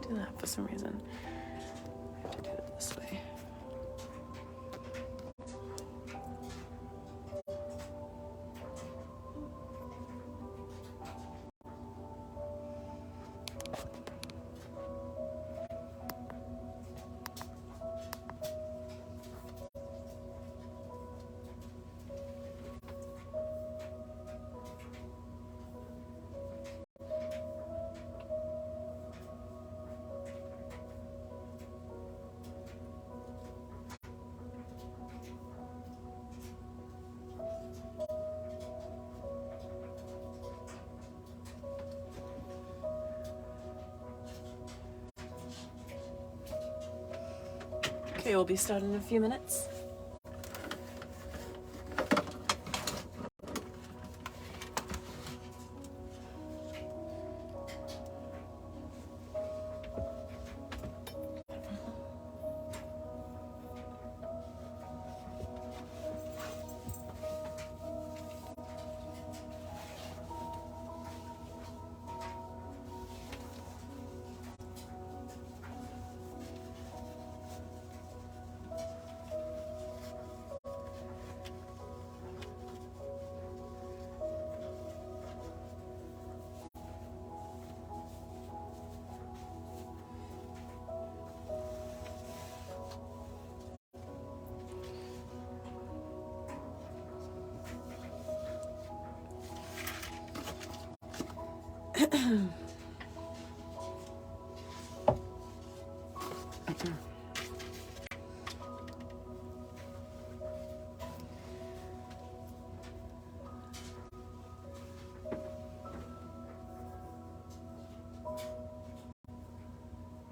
do that for some reason. I have to do it this way. Okay, we'll be starting in a few minutes.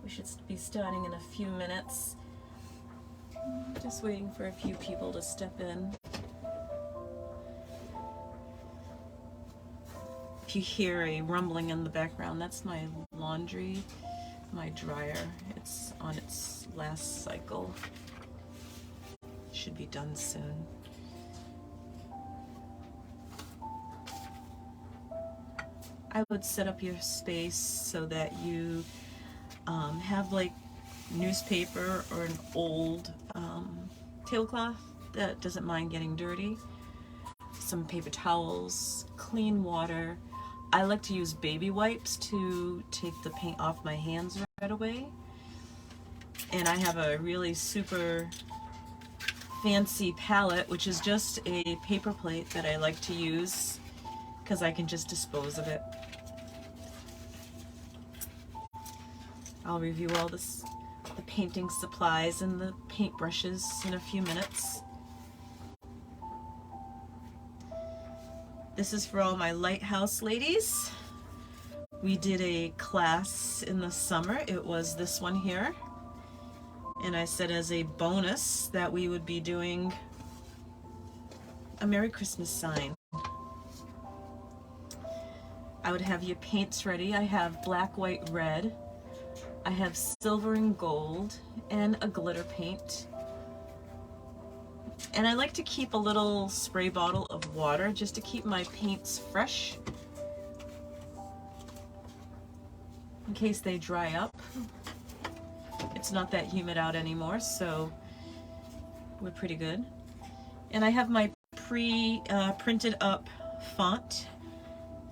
We should be starting in a few minutes. Just waiting for a few people to step in. If you hear a rumbling in the background, that's my laundry, my dryer. It's on its last cycle. Should be done soon. I would set up your space so that you have like newspaper or an old tablecloth that doesn't mind getting dirty, some paper towels, clean water. I like to use baby wipes to take the paint off my hands right away. And I have a really super fancy palette, which is just a paper plate that I like to use because I can just dispose of it. I'll review all the painting supplies and the paint brushes in a few minutes. This is for all my lighthouse ladies. We did a class in the summer. It was this one here. And I said as a bonus that we would be doing a Merry Christmas sign. I would have your paints ready. I have black, white, red. I have silver and gold and a glitter paint. And I like to keep a little spray bottle of water just to keep my paints fresh in case they dry up. It's not that humid out anymore, so we're pretty good. And I have my printed up font.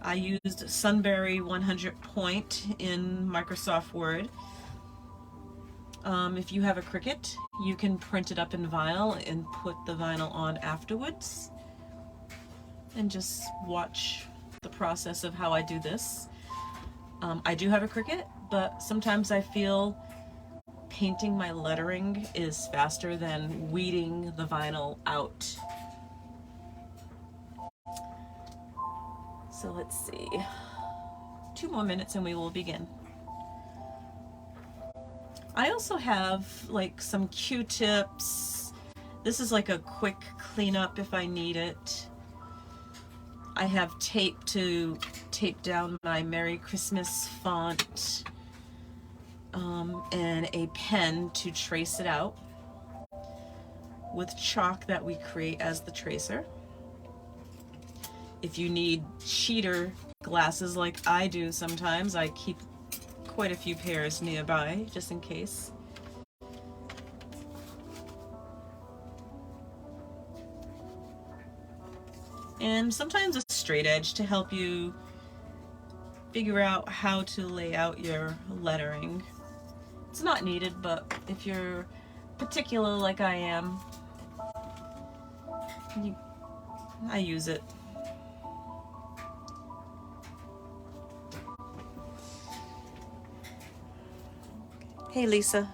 I used Sunbury 100 point in Microsoft Word. If you have a Cricut, you can print it up in vinyl and put the vinyl on afterwards. And just watch the process of how I do this. I do have a Cricut, but sometimes I feel painting my lettering is faster than weeding the vinyl out. So let's see, 2 more minutes and we will begin. I also have like some Q-tips. This is like a quick cleanup if I need it. I have tape to tape down my Merry Christmas font, and a pen to trace it out with chalk that we create as the tracer. If you need cheater glasses like I do sometimes, I keep quite a few pairs nearby, just in case. And sometimes a straight edge to help you figure out how to lay out your lettering. It's not needed, but if you're particular like I am, I use it. Hey, Lisa.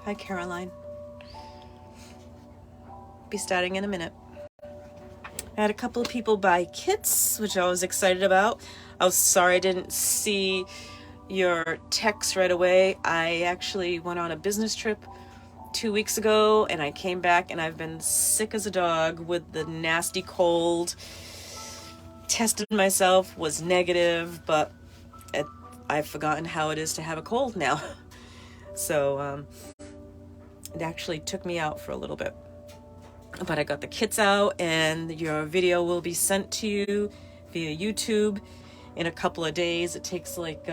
Hi, Caroline. Be starting in a minute. I had a couple of people buy kits, which I was excited about. I was sorry I didn't see your text right away. I actually went on a business trip 2 weeks ago, and I came back and I've been sick as a dog with the nasty cold. Tested myself, was negative, but I've forgotten how it is to have a cold now. So it actually took me out for a little bit. But I got the kits out, and your video will be sent to you via YouTube in a couple of days. It takes like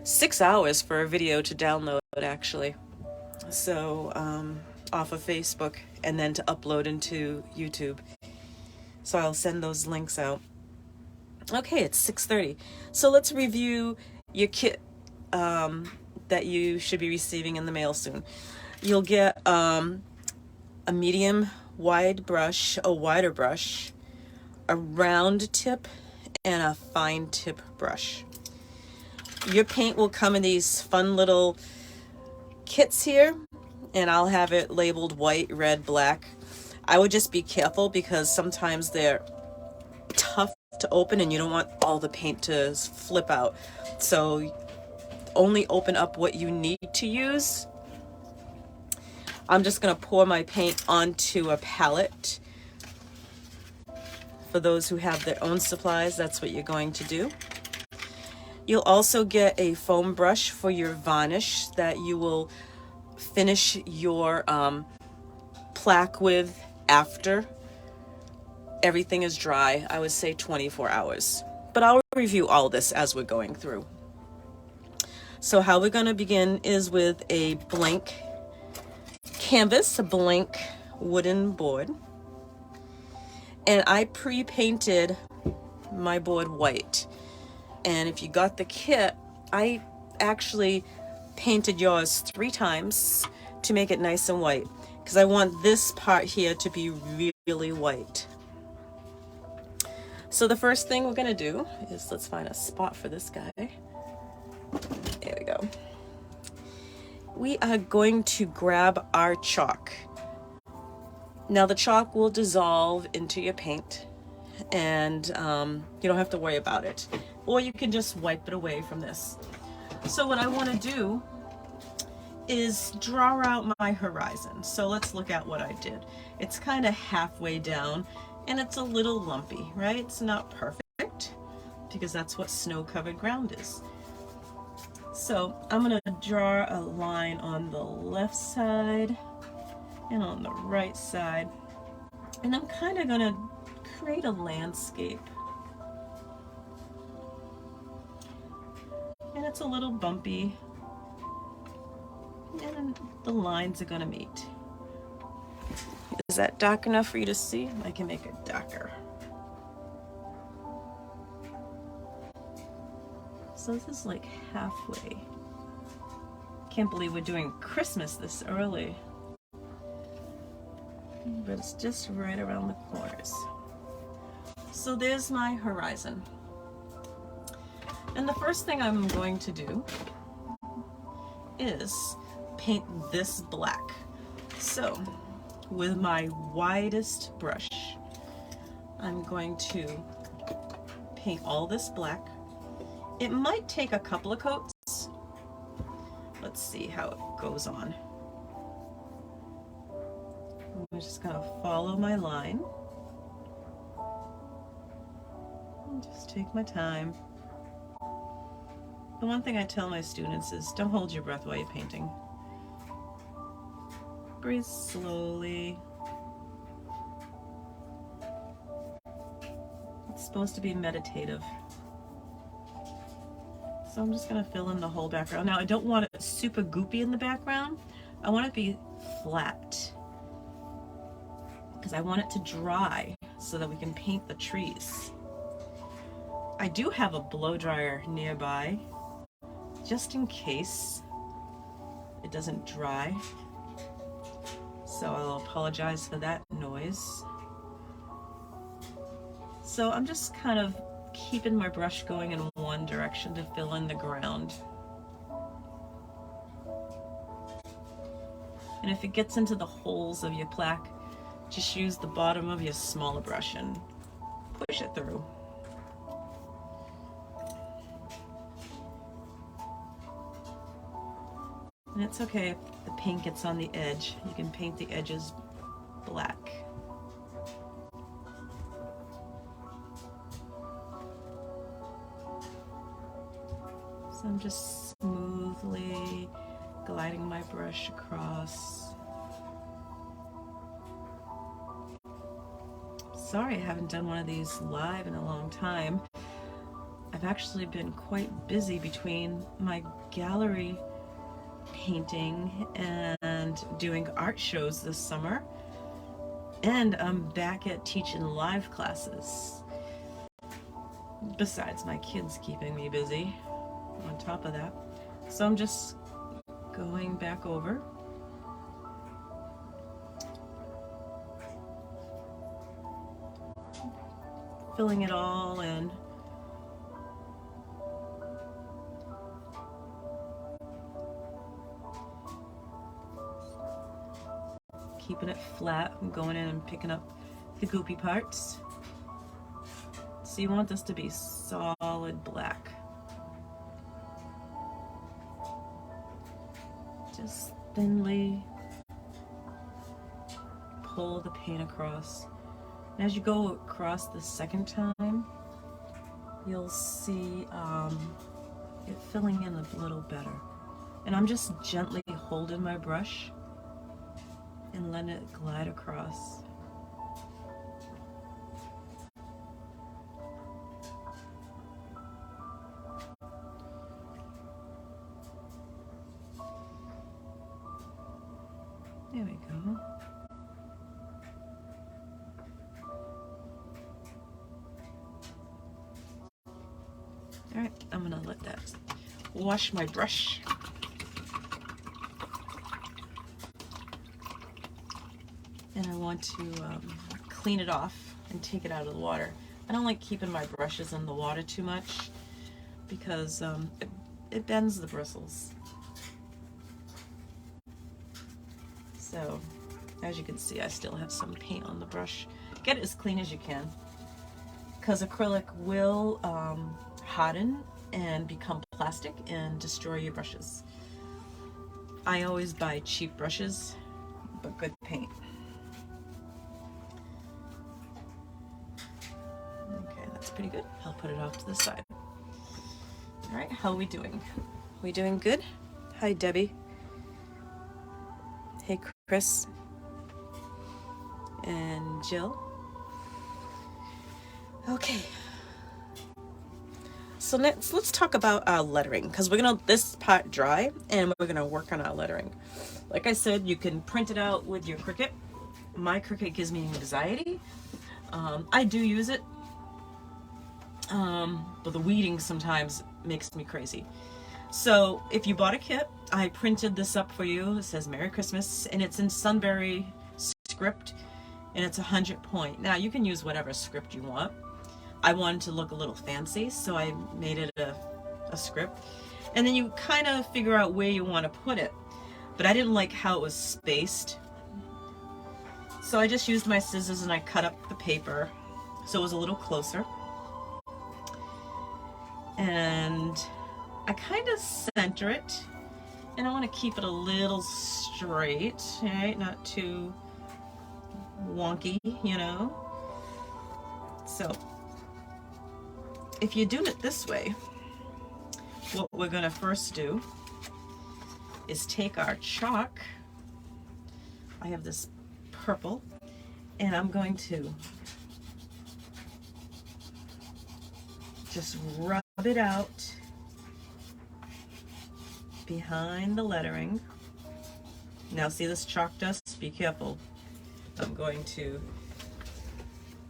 6 hours for a video to download, actually. So off of Facebook, and then to upload into YouTube. So I'll send those links out. Okay, it's 6:30. So let's review your kit that you should be receiving in the mail soon. You'll get a medium wide brush, a wider brush, a round tip, and a fine tip brush. Your paint will come in these fun little kits here, and I'll have it labeled white, red, black. I would just be careful because sometimes they're tough to open and you don't want all the paint to flip out. So only open up what you need to use. I'm just going to pour my paint onto a palette. For those who have their own supplies, that's what you're going to do. You'll also get a foam brush for your varnish that you will finish your plaque with after everything is dry. I would say 24 hours. But I'll review all this as we're going through. So how we're going to begin is with a blank canvas, a blank wooden board. And I pre-painted my board white. And if you got the kit, I actually painted yours 3 times to make it nice and white, because I want this part here to be really white. So the first thing we're gonna do is, let's find a spot for this guy. There we go. We are going to grab our chalk. Now the chalk will dissolve into your paint, and you don't have to worry about it. Or you can just wipe it away from this. So what I want to do is draw out my horizon. So let's look at what I did. It's kind of halfway down, and it's a little lumpy, right? It's not perfect, because that's what snow-covered ground is. So I'm going to draw a line on the left side and on the right side, and I'm kind of going to create a landscape. And it's a little bumpy, and the lines are going to meet. Is that dark enough for you to see? I can make it darker. So this is like halfway. Can't believe we're doing Christmas this early. But it's just right around the corners. So there's my horizon. And the first thing I'm going to do is paint this black. So with my widest brush, I'm going to paint all this black. It might take a couple of coats. Let's see how it goes on. I'm just going to follow my line. And just take my time. The one thing I tell my students is don't hold your breath while you're painting. Breathe slowly. It's supposed to be meditative. So I'm just going to fill in the whole background. Now I don't want it super goopy in the background. I want it to be flat because I want it to dry so that we can paint the trees. I do have a blow dryer nearby just in case it doesn't dry. So I'll apologize for that noise. So I'm just kind of keeping my brush going in one direction to fill in the ground. And if it gets into the holes of your plaque, just use the bottom of your smaller brush and push it through. And it's okay if the paint gets on the edge. You can paint the edges black. So I'm just smoothly gliding my brush across. Sorry I haven't done one of these live in a long time. I've actually been quite busy between my gallery painting and doing art shows this summer, and I'm back at teaching live classes, besides my kids keeping me busy on top of that. So I'm just going back over, filling it all in. Keeping it flat. I'm going in and picking up the goopy parts. So you want this to be solid black. Just thinly pull the paint across. And as you go across the second time, you'll see it filling in a little better. And I'm just gently holding my brush and let it glide across. There we go. All right, I'm gonna let that wash my brush. And I want to clean it off and take it out of the water. I don't like keeping my brushes in the water too much because it bends the bristles. So as you can see, I still have some paint on the brush. Get it as clean as you can because acrylic will harden and become plastic and destroy your brushes. I always buy cheap brushes, but good paint. Pretty good. I'll put it off to the side. All right, how are we doing? We doing good? Hi, Debbie. Hey, Chris. And Jill. Okay. So let's talk about our lettering, because we're gonna this part dry and we're gonna work on our lettering. Like I said, you can print it out with your Cricut. My Cricut gives me anxiety. I do use it. But the weeding sometimes makes me crazy. So if you bought a kit, I printed this up for you. It says Merry Christmas, and it's in Sunberry script, and it's 100 point. Now you can use whatever script you want. I wanted to look a little fancy, so I made it a script. And then you kind of figure out where you want to put it. But I didn't like how it was spaced. So I just used my scissors and I cut up the paper so it was a little closer. And I kind of center it, and I want to keep it a little straight, right? Not too wonky, you know? So if you do it this way, what we're going to first do is take our chalk. I have this purple, and I'm going to just rub it out behind the lettering. Now see this chalk dust? Be careful. I'm going to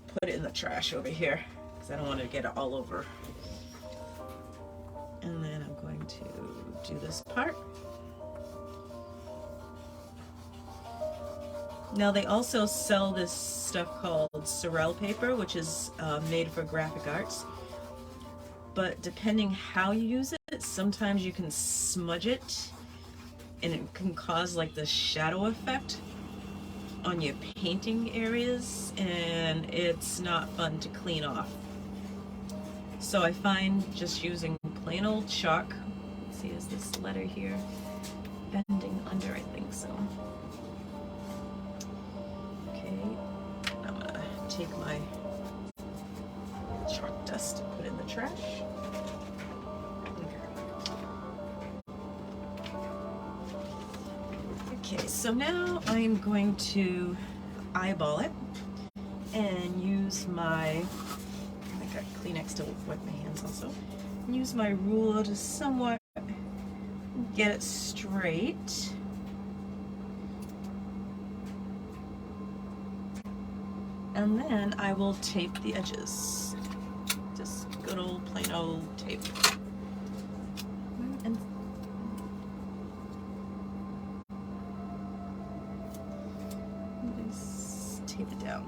put it in the trash over here because I don't want to get it all over. And then I'm going to do this part. Now they also sell this stuff called Sorel paper, which is made for graphic arts. But depending how you use it, sometimes you can smudge it and it can cause like the shadow effect on your painting areas, and it's not fun to clean off. So I find just using plain old chalk. Let's see, is this letter here bending under? I think so. Okay, I'm gonna take my chalk dust and put it in the trash. Okay, so now I'm going to eyeball it and use my, I got Kleenex to wipe my hands also, use my ruler to somewhat get it straight. And then I will tape the edges. Just good old plain old tape. And just tape it down.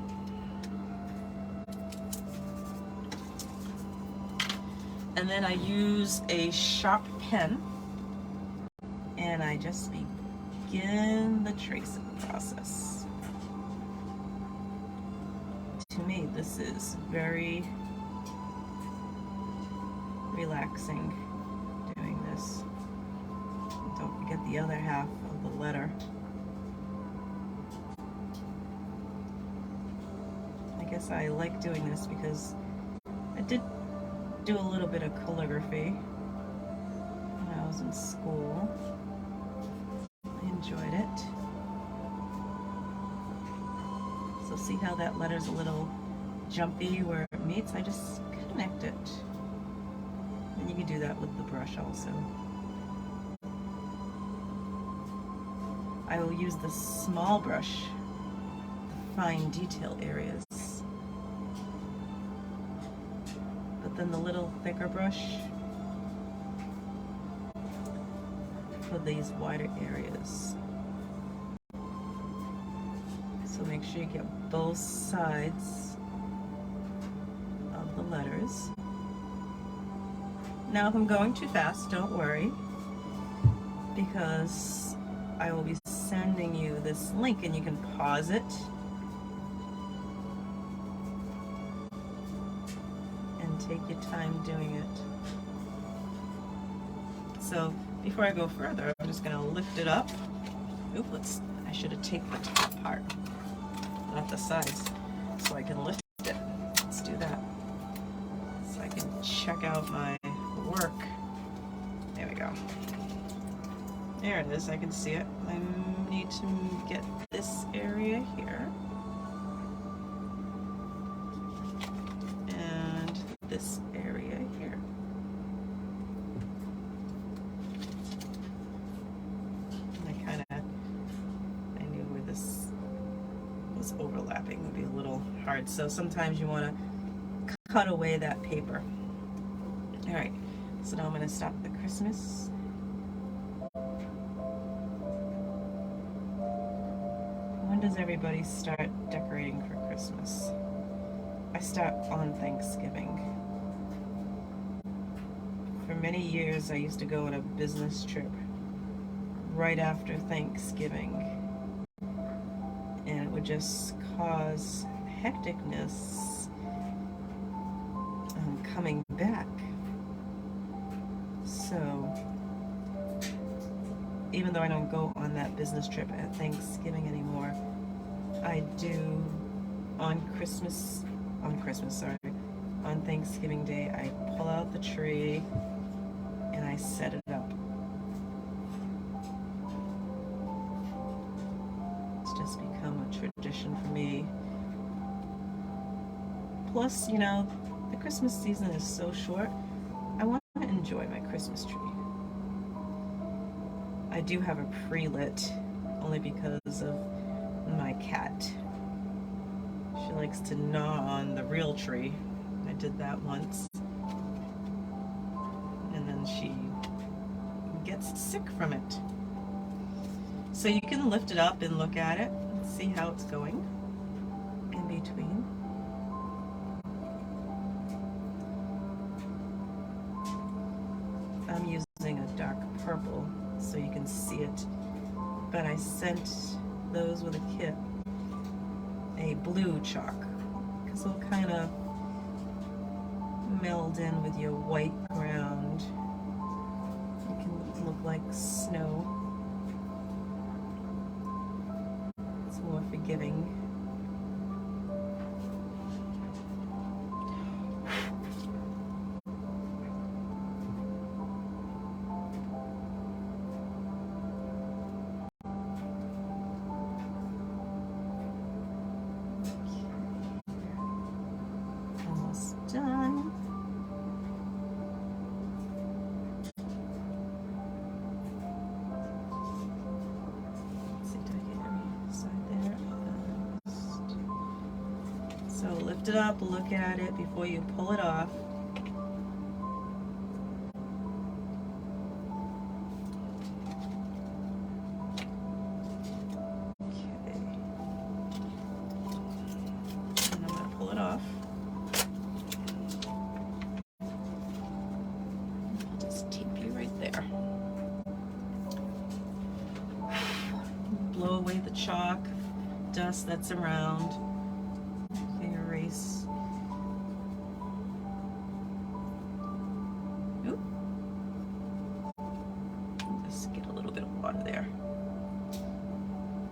And then I use a sharp pen and I just begin the tracing process. To me, this is very relaxing doing this. And don't forget the other half of the letter. I guess I like doing this because I did do a little bit of calligraphy when I was in school. I enjoyed it. So see how that letter's a little jumpy where it meets? I just connect it. And you can do that with the brush also. I will use the small brush to fine detail areas. But then the little thicker brush for these wider areas. So make sure you get both sides of the letters. Now if I'm going too fast, don't worry, because I will be sending you this link and you can pause it and take your time doing it. So before I go further, I'm just going to lift it up. Oops, I should have taped the top part, not the sides, so I can lift it. Let's do that. So I can check out my work. There we go. There it is, I can see it. I need to get this area here. And this area here. I knew where this was overlapping would be a little hard. So sometimes you want to cut away that paper. All right, so now I'm going to stop the Christmas. When does everybody start decorating for Christmas? I start on Thanksgiving. For many years, I used to go on a business trip right after Thanksgiving, and it would just cause hecticness coming back. So even though I don't go on that business trip at Thanksgiving anymore, I do on Thanksgiving Day, I pull out the tree and I set it up. It's just become a tradition for me. Plus, you know, The Christmas season is so short. I want to enjoy my Christmas tree. I do have a pre-lit, only because of my cat. She likes to gnaw on the real tree. I did that once. And then she gets sick from it. So you can lift it up and look at it and see how it's going in between. I'm using a dark purple so you can see it, but I sent those with a kit a blue chalk because it'll kind of meld in with your white ground. It can look like snow. It's more forgiving. Done. Let's see, did I get every side there? So lift it up, look at it before you pull it off. Okay. And I'm going to pull it off. Blow away the chalk, dust that's around. Erase. Oop. Just get a little bit of water there.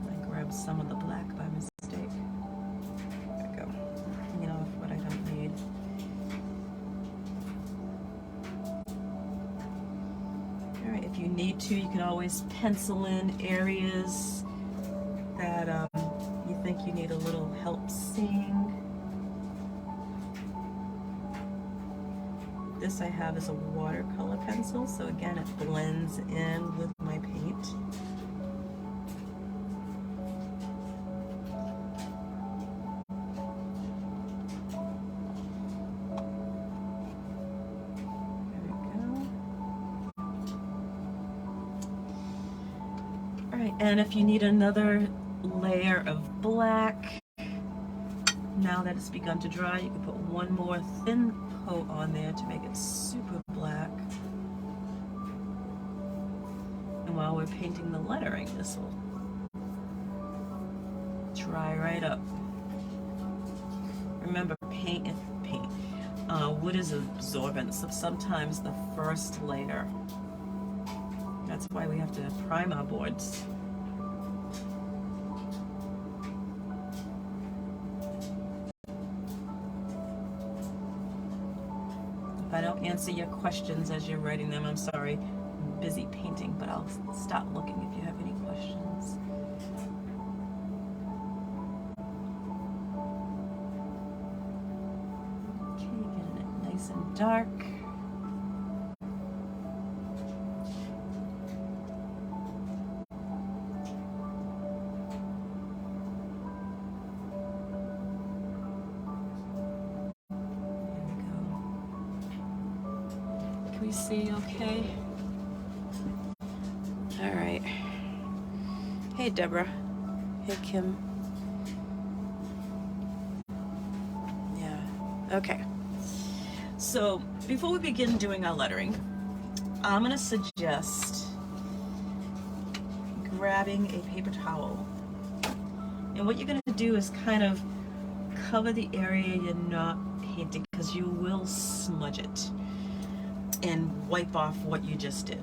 I grabbed some of the black by mistake. There we go. Clean off what I don't need. Alright, if you need to, you can always pencil in areas that you think you need a little help seeing. This I have is a watercolor pencil, so again it blends in with my paint. Alright, and if you need another layer of black, now that it's begun to dry, you can put one more thin coat on there to make it super black. And while we're painting the lettering, this will dry right up. Remember, wood is absorbent, so sometimes the first layer. That's why we have to prime our boards. If I don't answer your questions as you're writing them, I'm sorry. I'm busy painting, but I'll stop looking if you have any questions. Okay, getting it nice and dark. We see okay? All right. Hey, Deborah. Hey, Kim. Yeah. Okay. So before we begin doing our lettering, I'm going to suggest grabbing a paper towel. And what you're going to do is kind of cover the area you're not painting, because you will smudge it, and wipe off what you just did.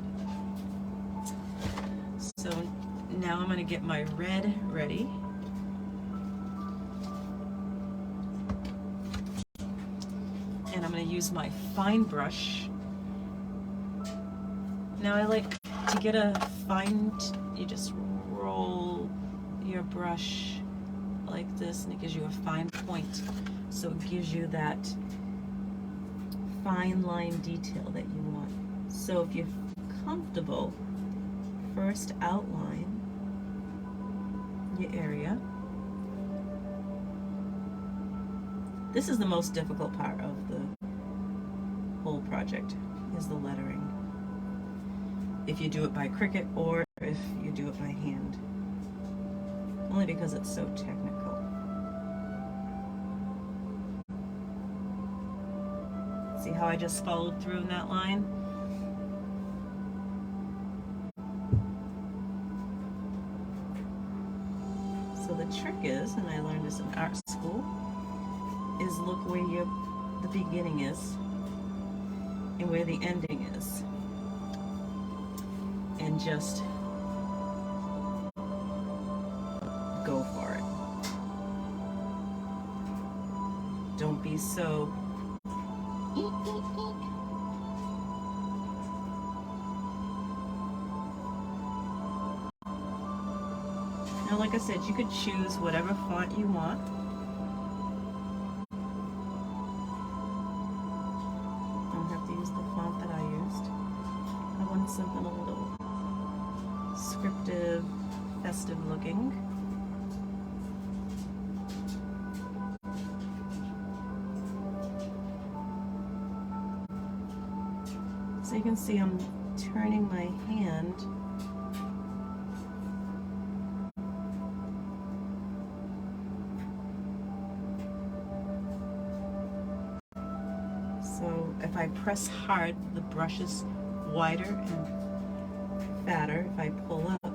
So now I'm going to get my red ready. And I'm going to use my fine brush. Now I like to get a fine, you just roll your brush like this and it gives you a fine point. So it gives you that fine line detail that you want. So if you're comfortable, first outline your area. This is the most difficult part of the whole project, is the lettering. If you do it by Cricut or if you do it by hand. Only because it's so technical. See how I just followed through in that line? So the trick is, and I learned this in art school, is look where the beginning is and where the ending is. And just go for it. Don't be so Now, like I said, you could choose whatever font you want. Don't have to use the font that I used. I want something a little scriptive, festive looking. So you can see I'm turning my hand so if I press hard, the brush is wider and fatter. If I pull up,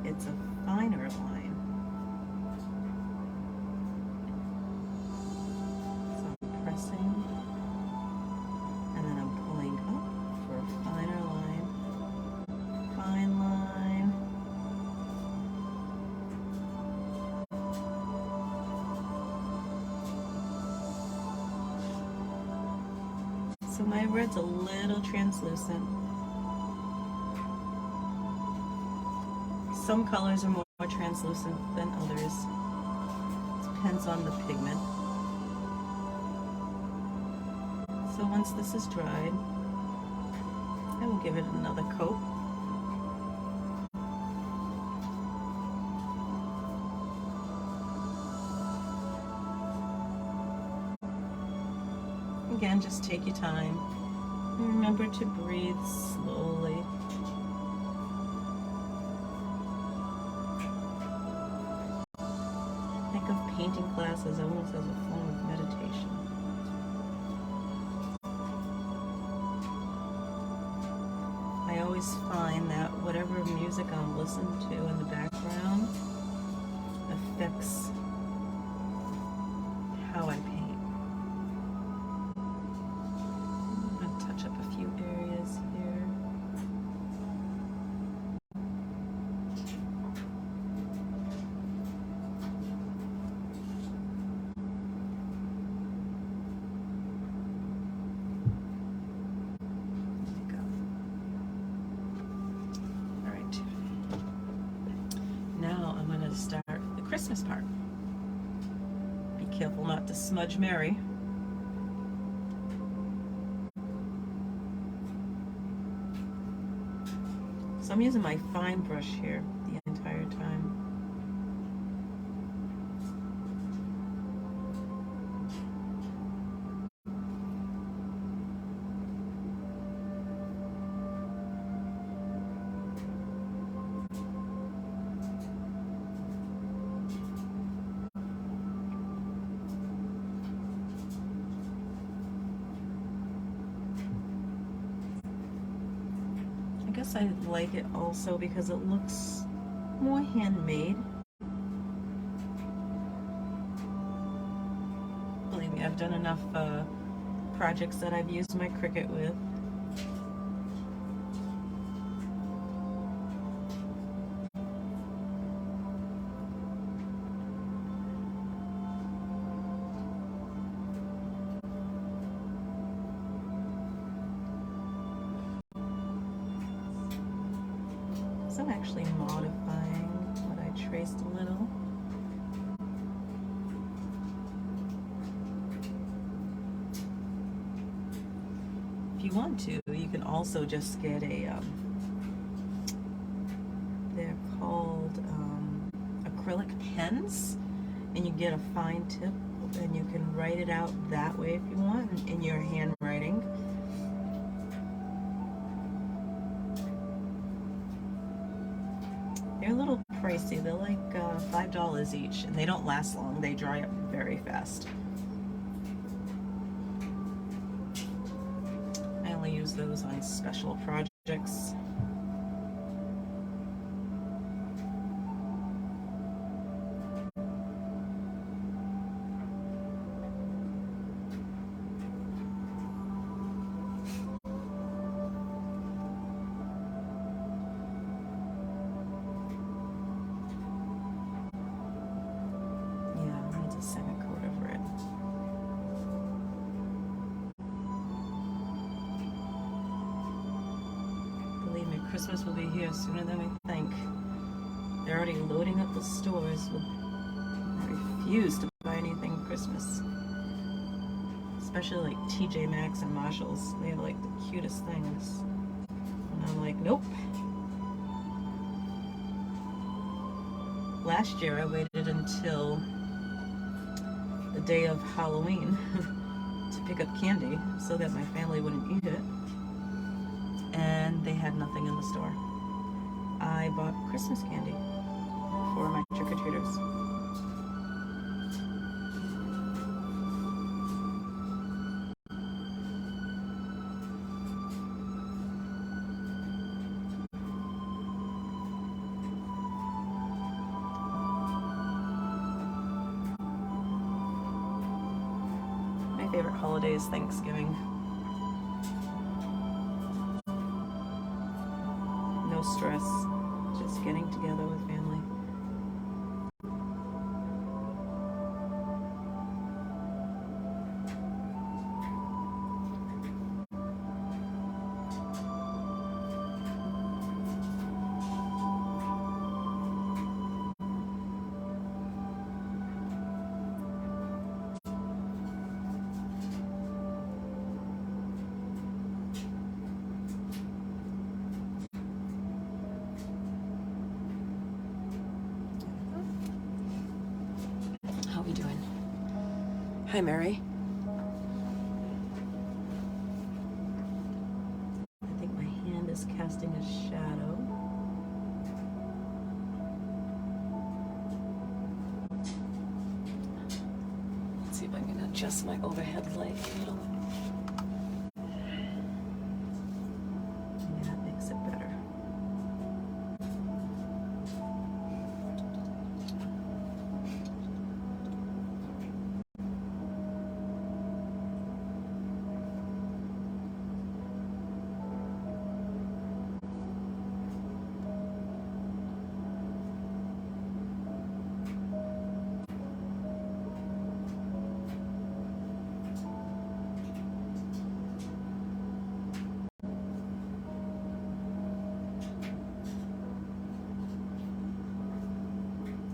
it's a finer line. So I'm pressing and then I'm pulling up for a finer line, fine line. So my red's a little translucent. Some colors are more translucent than others. Depends on the pigment. So once this is dried, I will give it another coat. Again, just take your time. And remember to breathe slowly. Think of painting classes almost as a form of meditation. I always find that whatever music I'm listening to in the background affects how I paint. I'm going to touch up a few areas here. Start the Christmas part. Be careful not to smudge Mary. So I'm using my fine brush here the entire time. I like it also because it looks more handmade. Believe me, I've done enough projects that I've used my Cricut with. So I'm actually modifying what I traced a little. you want to, you can also just get a, they're called acrylic pens, and you get a fine tip, and you can write it out that way if you want, in your handwriting. They're a little pricey. They're like $5 each, and they don't last long. They dry up very fast. I only use those on special projects. A second coat over it. Believe me, Christmas will be here sooner than we think. They're already loading up the stores. I refuse to buy anything Christmas. Especially like TJ Maxx and Marshalls. They have like the cutest things. And I'm like, nope. Last year I waited until the day of Halloween to pick up candy so that my family wouldn't eat it, and they had nothing in the store. I bought Christmas candy for my trick-or-treaters. My favorite holiday is Thanksgiving. No stress, just getting together with family. How are we doing? Hi, Mary. I think my hand is casting a shadow. Let's see if I can adjust my overhead light a little. Yeah, that makes it better.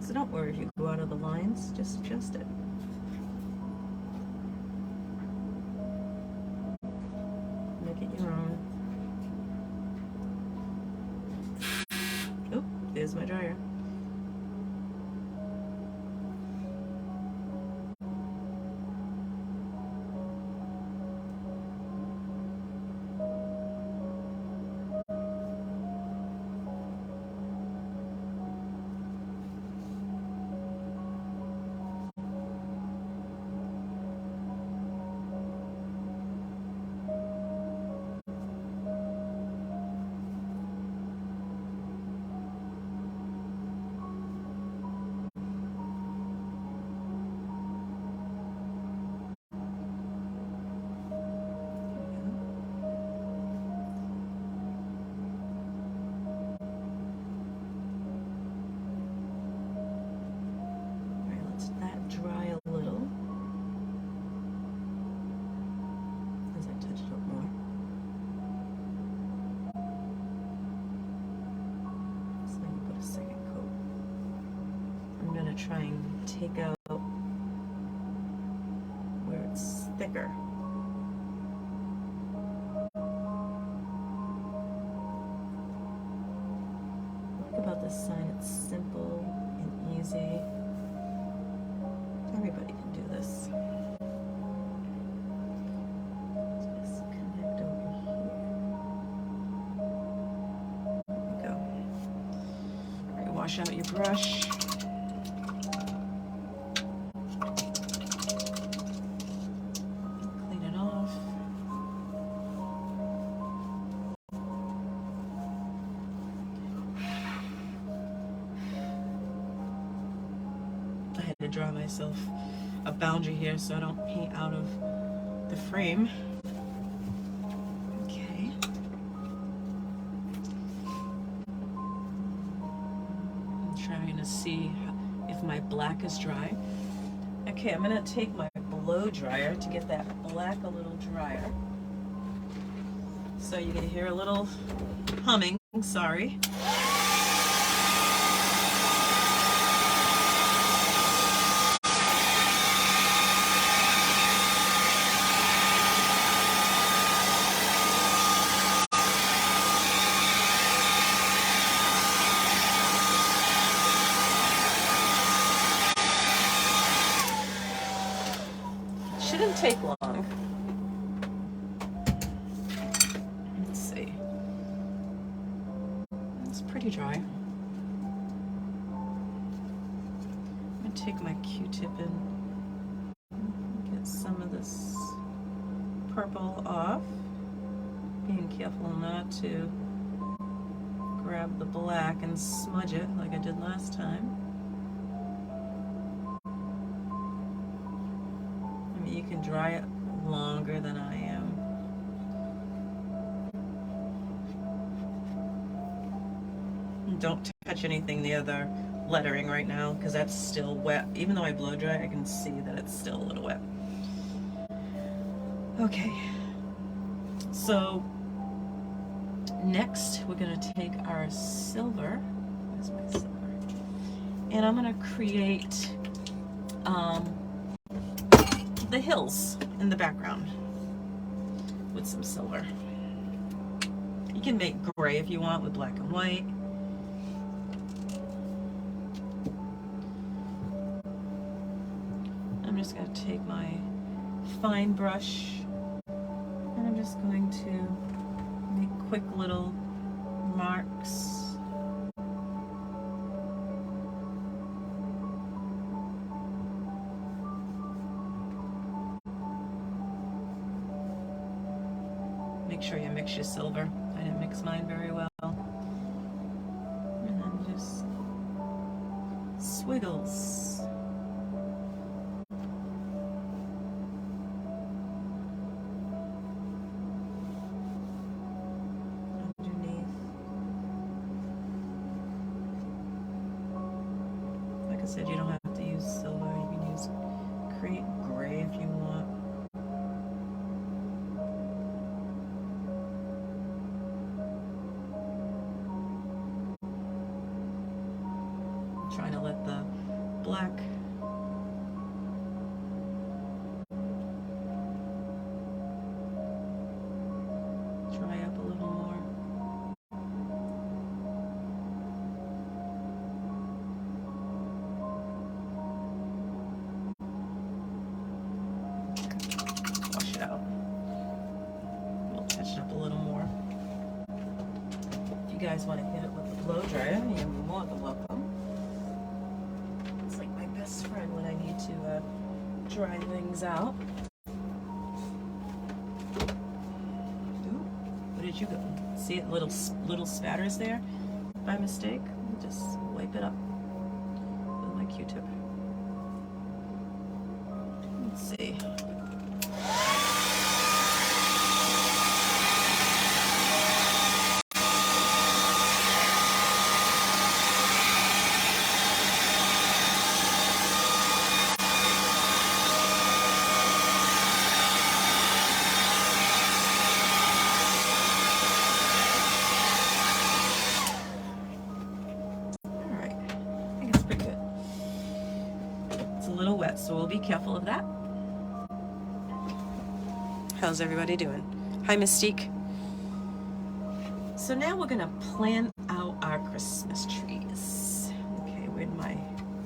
So don't worry if you go out of the lines, just adjust it. Make it your own. Oh, there's my dryer. Dry a little as I touch it up more. So then you put a second coat. I'm going to try and take out where it's thicker. this sign. It's simple and easy. Everybody can do this. Just connect over here. There we go. All right, wash out your brush. Clean it off. I had to draw myself a boundary here so I don't paint out of the frame. Okay. I'm trying to see if my black is dry. Okay, I'm gonna take my blow dryer to get that black a little drier. So you can hear a little humming, sorry. Shouldn't take long. Let's see. It's pretty dry. I'm gonna take my Q-tip and get some of this purple off. Being careful not to grab the black and smudge it like I did last time. You can dry it longer than I am. And don't touch anything near the lettering right now because that's still wet. Even though I blow dry, I can see that it's still a little wet. Okay, so next we're going to take our silver. Where's my silver? And I'm going to create the hills in the background with some silver. You can make gray if you want with black and white. I'm just going to take my fine brush and I'm just going to make quick little marks. Make sure you mix your silver. I didn't mix mine very well. And then just swiggles. Underneath. Like I said, you don't have to use silver. You can use create gray if you want. Trying to let the black dry up a little more. Wash it out. We'll touch it up a little more. If you guys want to hit it with the blow dryer, you're more than welcome. Best friend when I need to dry things out. Ooh, where did you go? See it, little spatters there by mistake? Just wipe it up with my Q-tip. Let's see. Wet, so we'll be careful of that. How's everybody doing? Hi, Mystique. So now we're going to plan out our Christmas trees. Okay, where'd my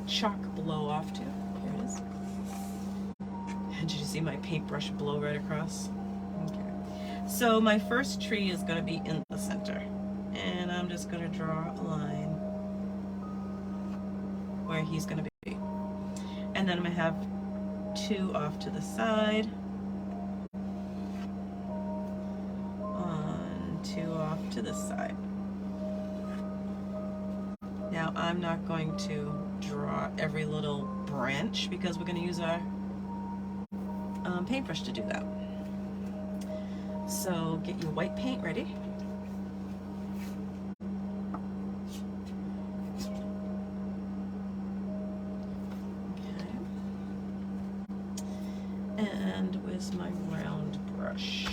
chalk blow off to? Here it is. And did you see my paintbrush blow right across? Okay. So my first tree is going to be in the center. And I'm just going to draw a line where he's going to be. And then I'm going to have 2 off to the side. 1, 2 off to this side. Now I'm not going to draw every little branch because we're going to use our paintbrush to do that. So get your white paint ready. Okay. And where's my round brush?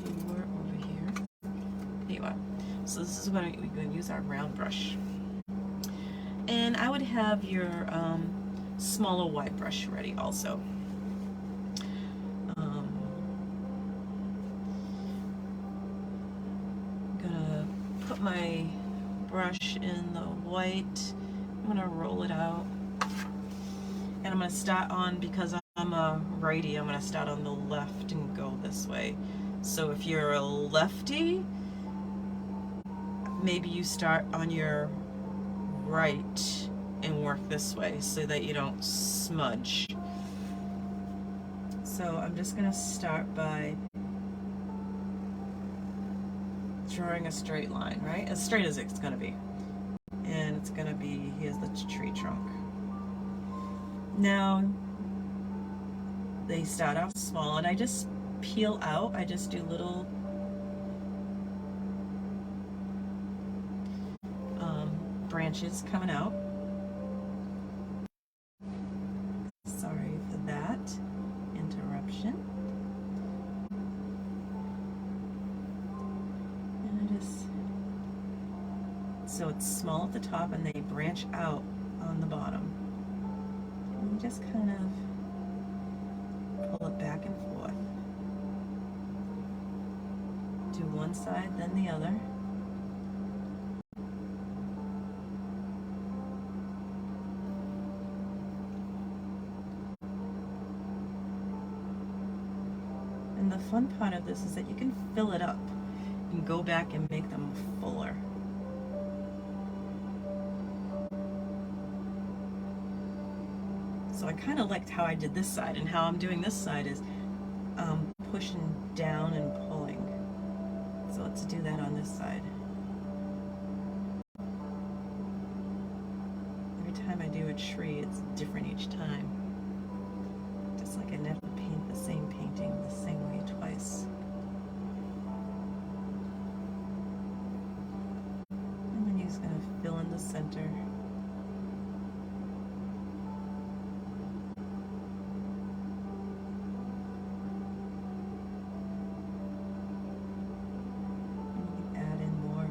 You were over here. There you are. So this is when we're going to use our round brush. And I would have your smaller wide brush ready also. I'm gonna put my brush in the white. I'm gonna roll it out. And I'm gonna start on, because I'm a righty, I'm gonna start on the left and go this way. So if you're a lefty, maybe you start on your right and work this way so that you don't smudge. So I'm just going to start by drawing a straight line, right? As straight as it's going to be. And it's going to be, here's the tree trunk. Now, they start off small and I just peel out. I just do little branches coming out. Sorry for that interruption. And I just, so it's small at the top and they branch out on the bottom. And you just kind of pull it back and forth. Do one side, then the other. And the fun part of this is that you can fill it up. You can go back and make them fuller. So I kind of liked how I did this side, and how I'm doing this side is pushing down and pulling. So let's do that on this side. Every time I do a tree, it's different each time. Just like I never paint the same painting the same way twice. And then you're just going to fill in the center. And you can add in more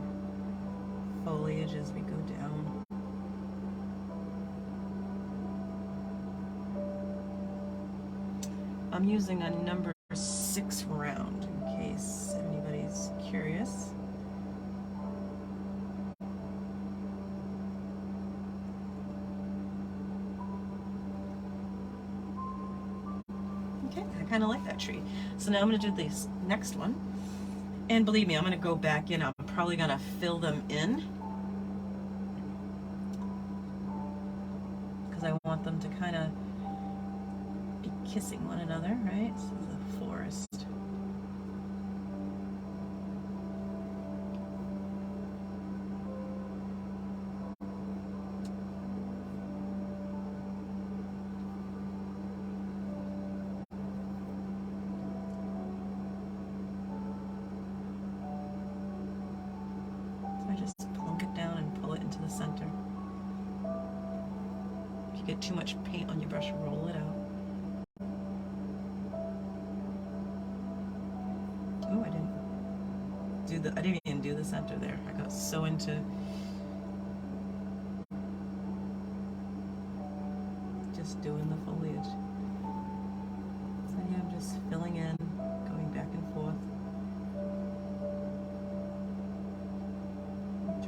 foliage as we go down. I'm using a number 6 round in case anybody's curious. Okay, I kind of like that tree. So now I'm going to do this next one. And believe me, I'm going to go back in. I'm probably going to fill them in, because I want them to kind of be kissing one another, right? This is a forest. So I just plunk it down and pull it into the center. If you get too much paint on your brush, roll it out. Oh, I didn't even do the center there. I got so into just doing the foliage. So yeah, I'm just filling in, going back and forth. I'm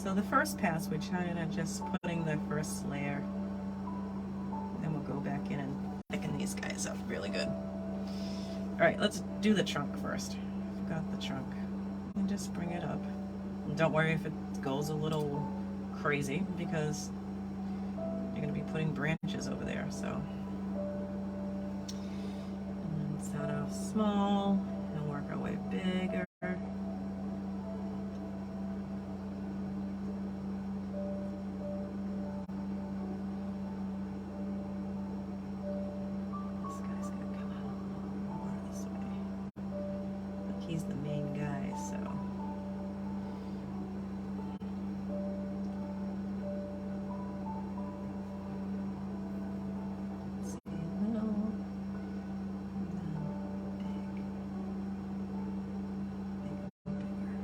So the first pass, we're kind of just putting the first layer. Then we'll go back in and thicken these guys up really good. All right, let's do the trunk first. Forgot the trunk. And just bring it up. And don't worry if it goes a little crazy because you're going to be putting branches over there. So, and then start off small and work our way bigger. He's the main guy, so. Let's see, little, and then big, bigger.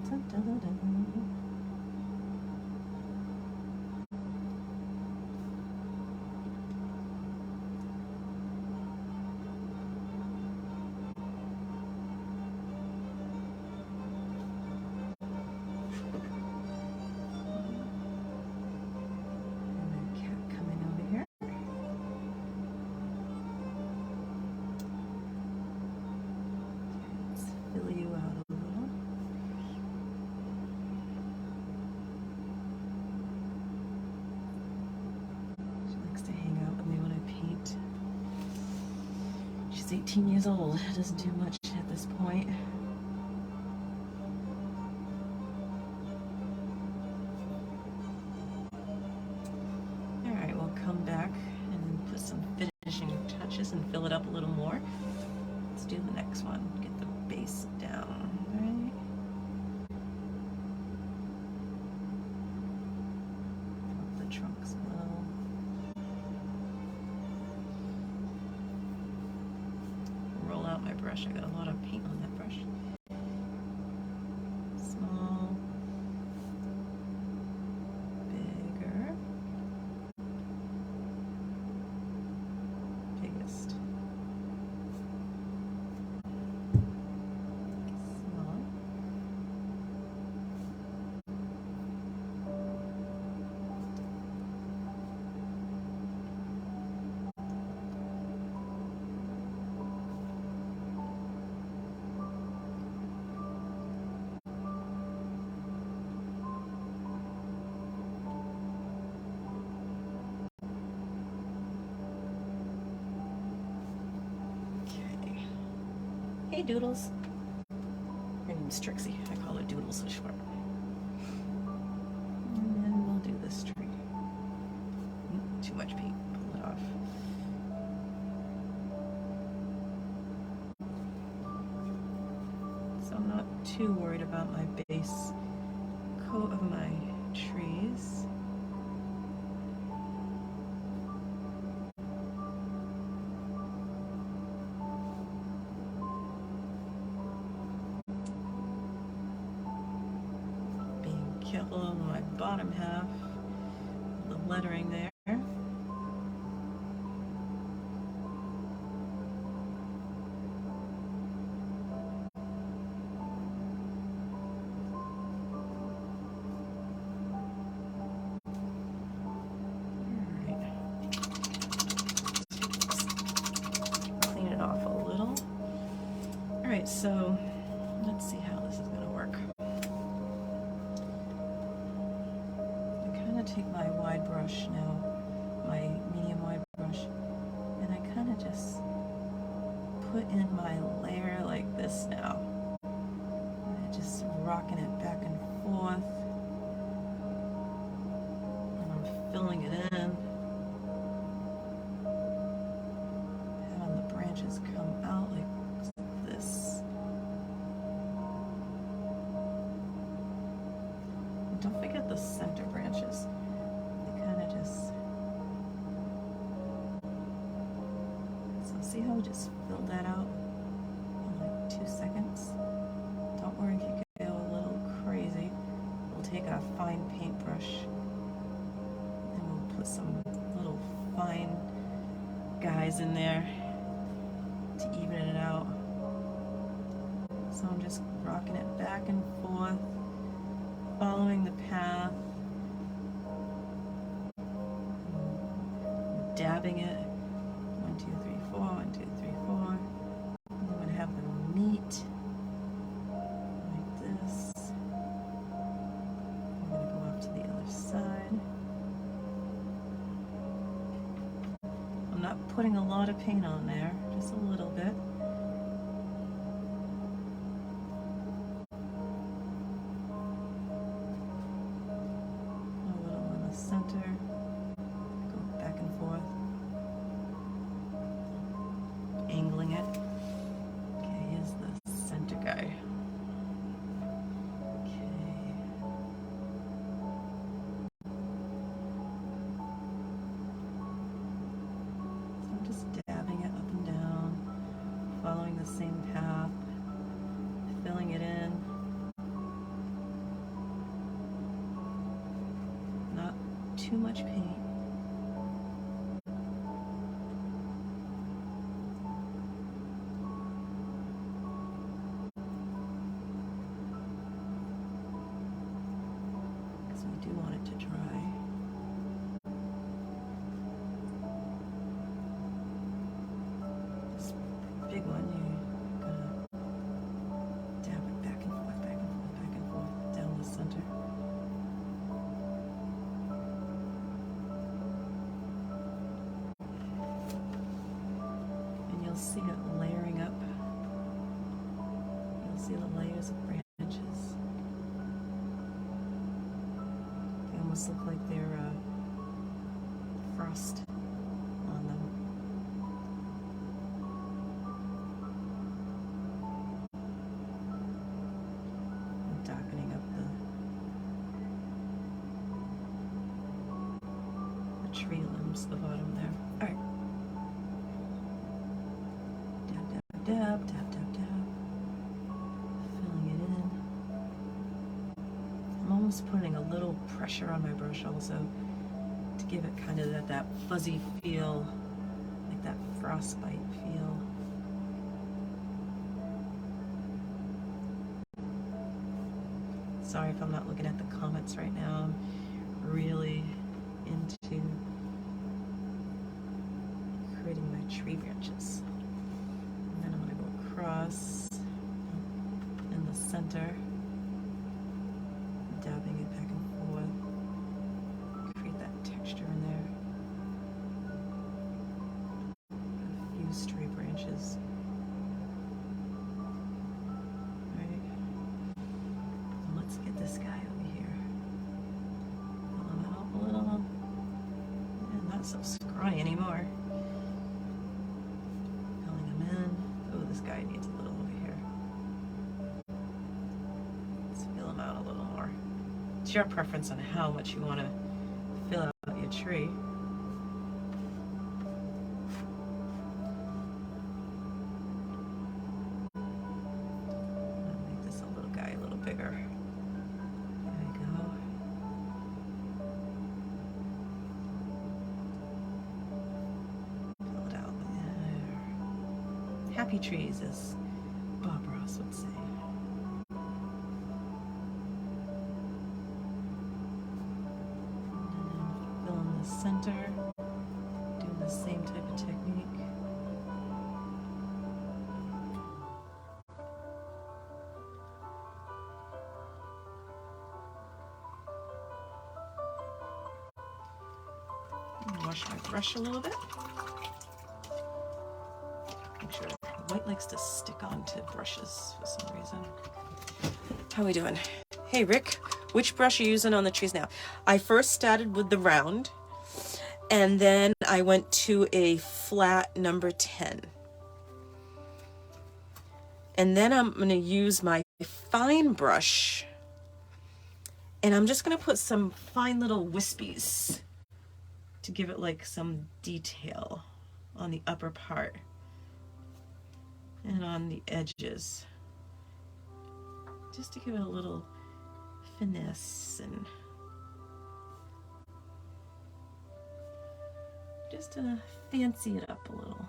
Dun, dun, dun, dun. And the cat coming over here. Let's fill you out a little. She likes to hang out with me when I paint. She's 18 years old, doesn't do much at this point. Alright, we'll come back and put some finishing touches and fill it up a little more. Let's do the next one. Get the base down, right? The trunks a little. Roll out my brush. I got a lot of paint on that brush. Small, bigger, biggest, small, Hey Doodles. Her name's Trixie. I call her Doodles so short. And then we'll do this tree. Too much paint. Pull it off. So I'm not too worried about my base coat of my trees. Careful on my bottom half, the lettering there. Alright. Clean it off a little. Alright, so let's see how this is going to work. Take my wide brush now, my medium wide brush, and I kind of just put in my layer like this now. And I'm just rocking it back and forth, and I'm filling it in, having the branches come out like this. And don't forget the center branches. So see how we just filled that out in like 2 seconds? Don't worry if you go a little crazy. We'll take our fine put some little fine guys in there to even it out. So I'm just rocking it back and forth, following the path, dabbing it. 1, 2, 3, 4, 1, 2, 3, 4. And I'm going to have them meet like this. I'm going to go off to the other side. I'm not putting a lot of paint on there, just a little bit. A little in the center. Go back and forth. Angling it. Okay, here's the center guy. Okay. So I'm just dabbing it up and down, following the same path, filling it in. Not too much paint. We do want it to dry. This big one, you're gonna dab it back and forth, back and forth, back and forth, down the center. And you'll see it layering up. You'll see the layers of branches. Almost look like they're frost on them. I'm darkening up the tree limbs, the bottom there. All right. Dab, dab, dab, dab, dab, dab. Filling it in. I'm almost putting a little pressure on my brush also to give it kind of that fuzzy feel, like that frostbite feel. Sorry if I'm not looking at the comments right now. I'm really into creating my tree branches. And then I'm going to go across in the center, dabbing it back and forth, create that texture in there. A few stray branches. Alright, let's get this guy over here. Fill him out a little. And not so scrawny anymore. Filling him in. Oh, this guy needs a little over here. Let's fill him out a little more. It's your preference on how much you want to fill out your tree. I'll make this a little guy a little bigger. There we go. Fill it out there. Happy trees, as Bob Ross would say. Center, doing the same type of technique. Wash my brush a little bit. Make sure white likes to stick onto brushes for some reason. How are we doing? Hey Rick, which brush are you using on the trees now? I first started with the round, and then I went to a flat number 10. And then I'm going to use my fine brush, and I'm just going to put some fine little wispies to give it like some detail on the upper part and on the edges, just to give it a little finesse and just to fancy it up a little.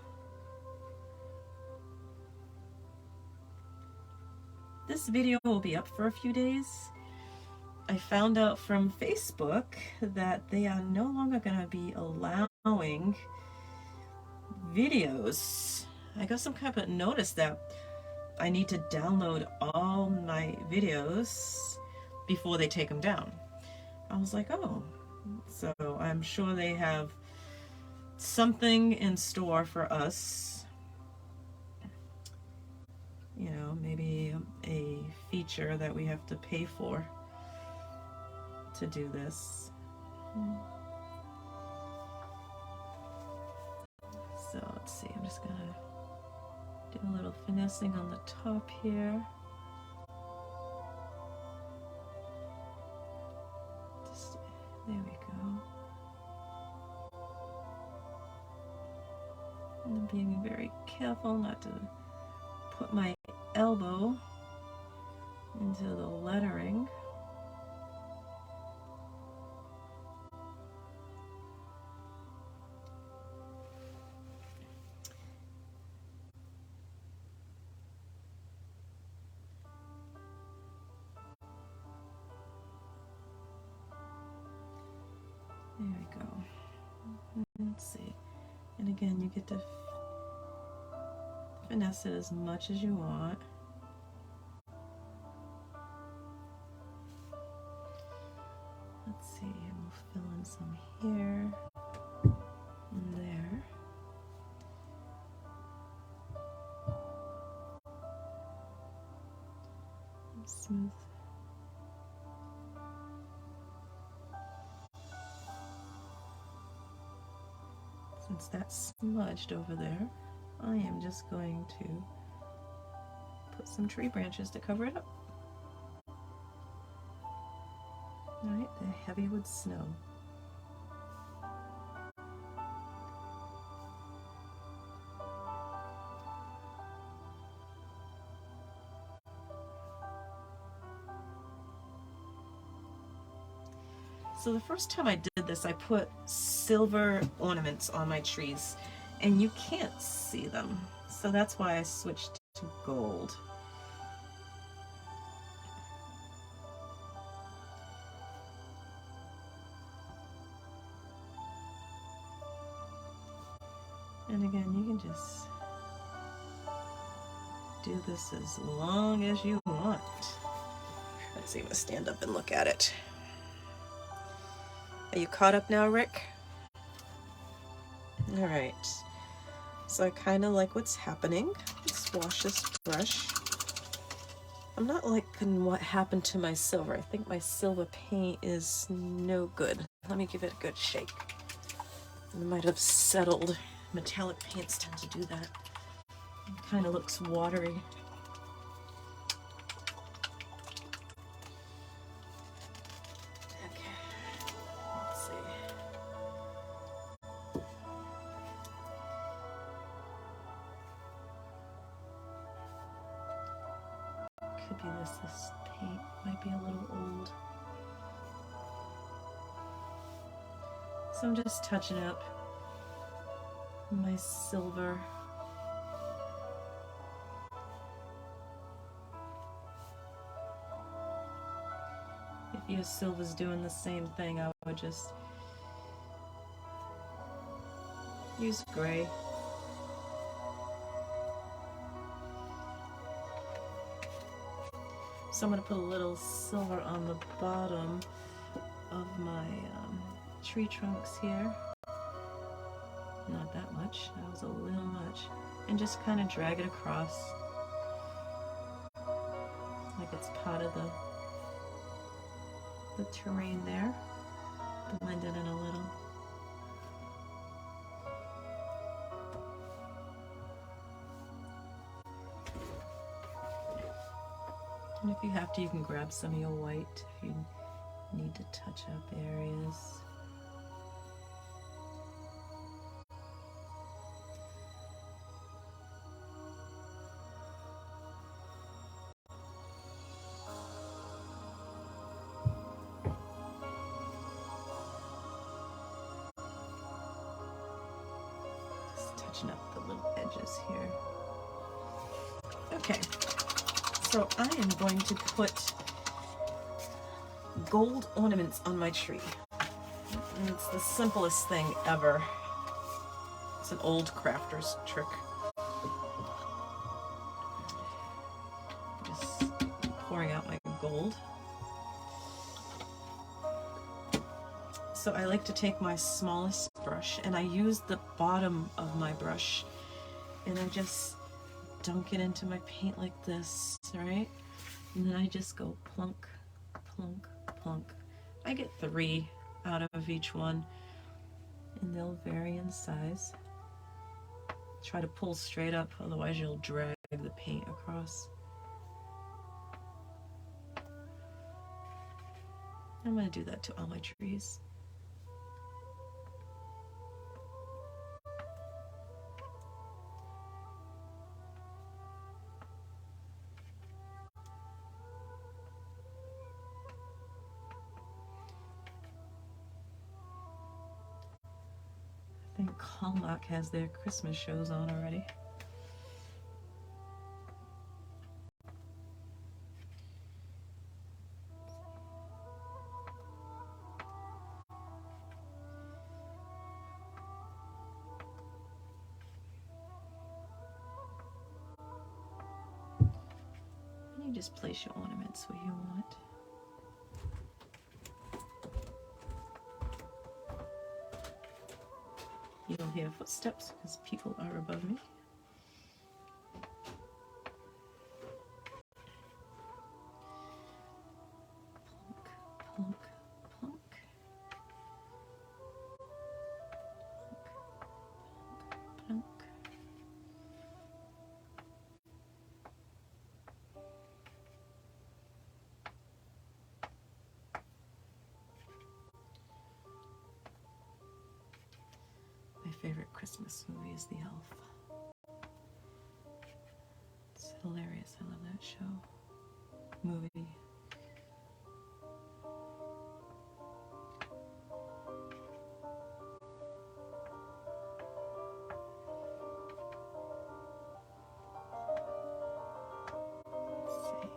This video will be up for a few days. I found out from Facebook that they are no longer going to be allowing videos. I got some kind of notice that I need to download all my videos before they take them down. I was like, oh, so I'm sure they have something in store for us. You know, maybe a feature that we have to pay for to do this. So let's see, I'm just gonna do a little finessing on the top here. Just, there we go. And I'm being very careful not to put my elbow into the lettering. There we go. Let's see. And again, you get to finesse it as much as you want. Let's see, we'll fill in some here and there. And smooth. Since that's smudged over there, I am just going to put some tree branches to cover it up. Alright, the heavywood snow. So the first time I did this, I put silver ornaments on my trees, and you can't see them. So that's why I switched to gold. And again, you can just do this as long as you want. Let's see, I'm gonna stand up and look at it. Are you caught up now, Rick? All right. So I kind of like what's happening. Let's wash this brush. I'm not liking what happened to my silver. I think my silver paint is no good. Let me give it a good shake. It might have settled. Metallic paints tend to do that. It kind of looks watery. Could be this paint might be a little old. So I'm just touching up my silver. If your silver's doing the same thing, I would just use gray. So I'm going to put a little silver on the bottom of my tree trunks here. Not that much, that was a little much. And just kind of drag it across like it's part of the terrain there. Blend it in a little. And if you have to, you can grab some of your white if you need to touch up areas. touching up the little edges here. Okay, so I am going to put gold ornaments on my tree. And it's the simplest thing ever. It's an old crafter's trick. Just pouring out my gold. So I like to take my smallest brush and I use the bottom of my brush and I just dunk it into my paint like this, right? And then I just go plunk, plunk, plunk. I get 3 out of each one and they'll vary in size. Try to pull straight up, otherwise you'll drag the paint across. I'm going to do that to all my trees. I think Hallmark has their Christmas shows on already. You just place your ornaments where you want. You'll hear footsteps because people are above me. Plunk, plunk, plunk. Plunk, plunk. My favorite Christmas movie is The Elf. It's hilarious. I love that show. Movie. Let's see.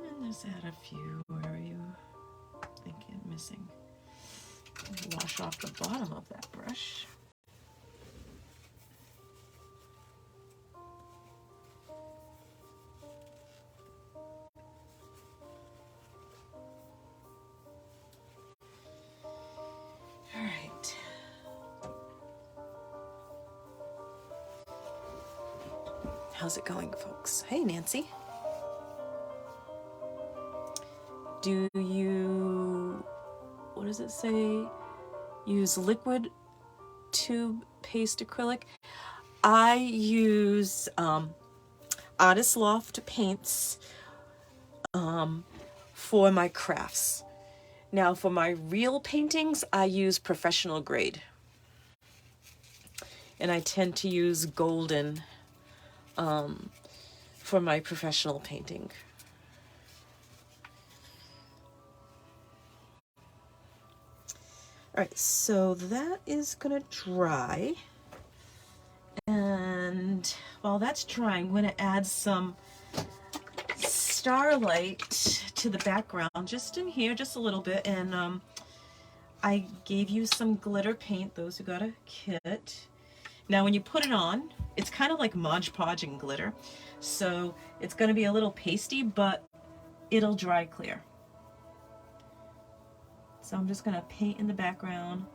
And just add a few where you think you're missing. Wash off the bottom of that brush. All right. How's it going, folks? Hey, Nancy. Do you, what does it say? Use liquid tube paste acrylic? I use Artist Loft paints for my crafts. Now for my real paintings, I use professional grade. And I tend to use golden for my professional painting. All right, so that is gonna dry. And while that's drying, I'm gonna add some starlight to the background, just in here, just a little bit. And I gave you some glitter paint, those who got a kit. Now when you put it on, it's kind of like Mod Podge and glitter. So it's gonna be a little pasty, but it'll dry clear. So I'm just gonna paint in the background,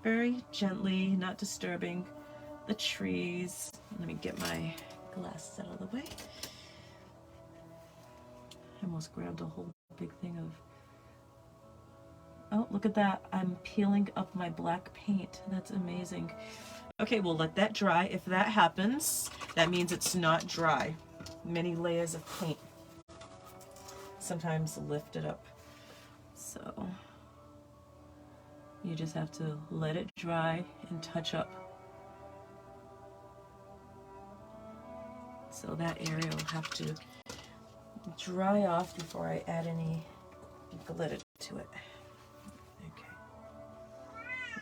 very gently, not disturbing the trees. Let me get my glasses out of the way. I almost grabbed a whole big thing of, oh, look at that. I'm peeling up my black paint. That's amazing. Okay, we'll let that dry. If that happens, that means it's not dry. Many layers of paint sometimes lift it up. So you just have to let it dry and touch up. So that area will have to dry off before I add any glitter to it. There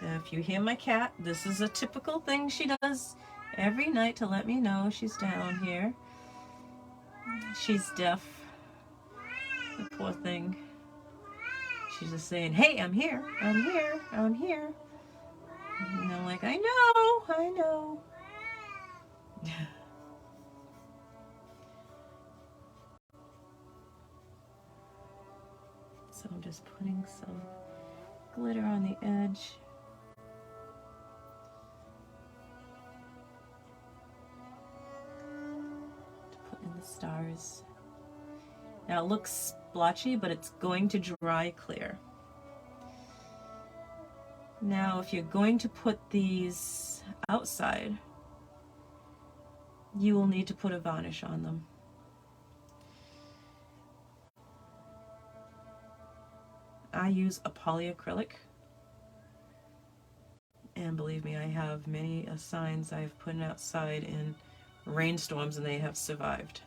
If you hear my cat, this is a typical thing she does every night to let me know she's down here. She's deaf, the poor thing. She's just saying, hey, I'm here, I'm here, I'm here. And I'm like, I know. So I'm just putting some glitter on the edge. To put in the stars. Now it looks splotchy, but it's going to dry clear. Now if you're going to put these outside, you will need to put a varnish on them. I use a polyacrylic, and believe me, I have many signs I've put outside in rainstorms and they have survived.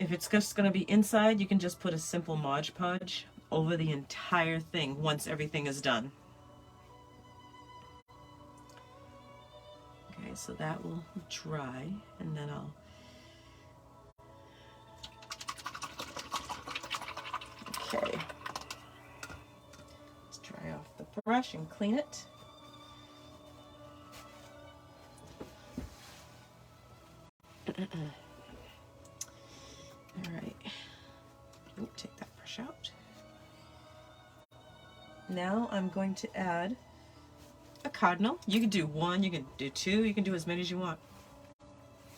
If it's just going to be inside, you can just put a simple Mod Podge over the entire thing once everything is done. Okay, so that will dry, and then I'll okay. Let's dry off the brush and clean it. All right. Ooh, take that brush out. Now I'm going to add a cardinal. You can do one, you can do two, you can do as many as you want.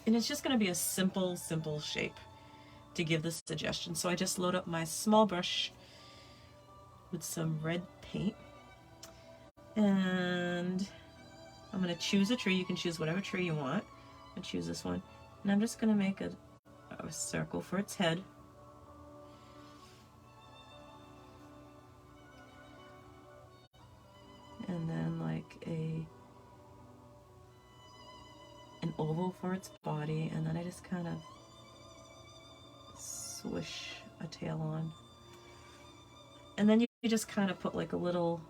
And it's just going to be a simple shape to give this suggestion. So I just load up my small brush with some red paint. And I'm going to choose a tree. You can choose whatever tree you want. I choose this one. And I'm just going to make a circle for its head. And then like an oval for its body, and then I just kind of swish a tail on. And then you just kind of put like a little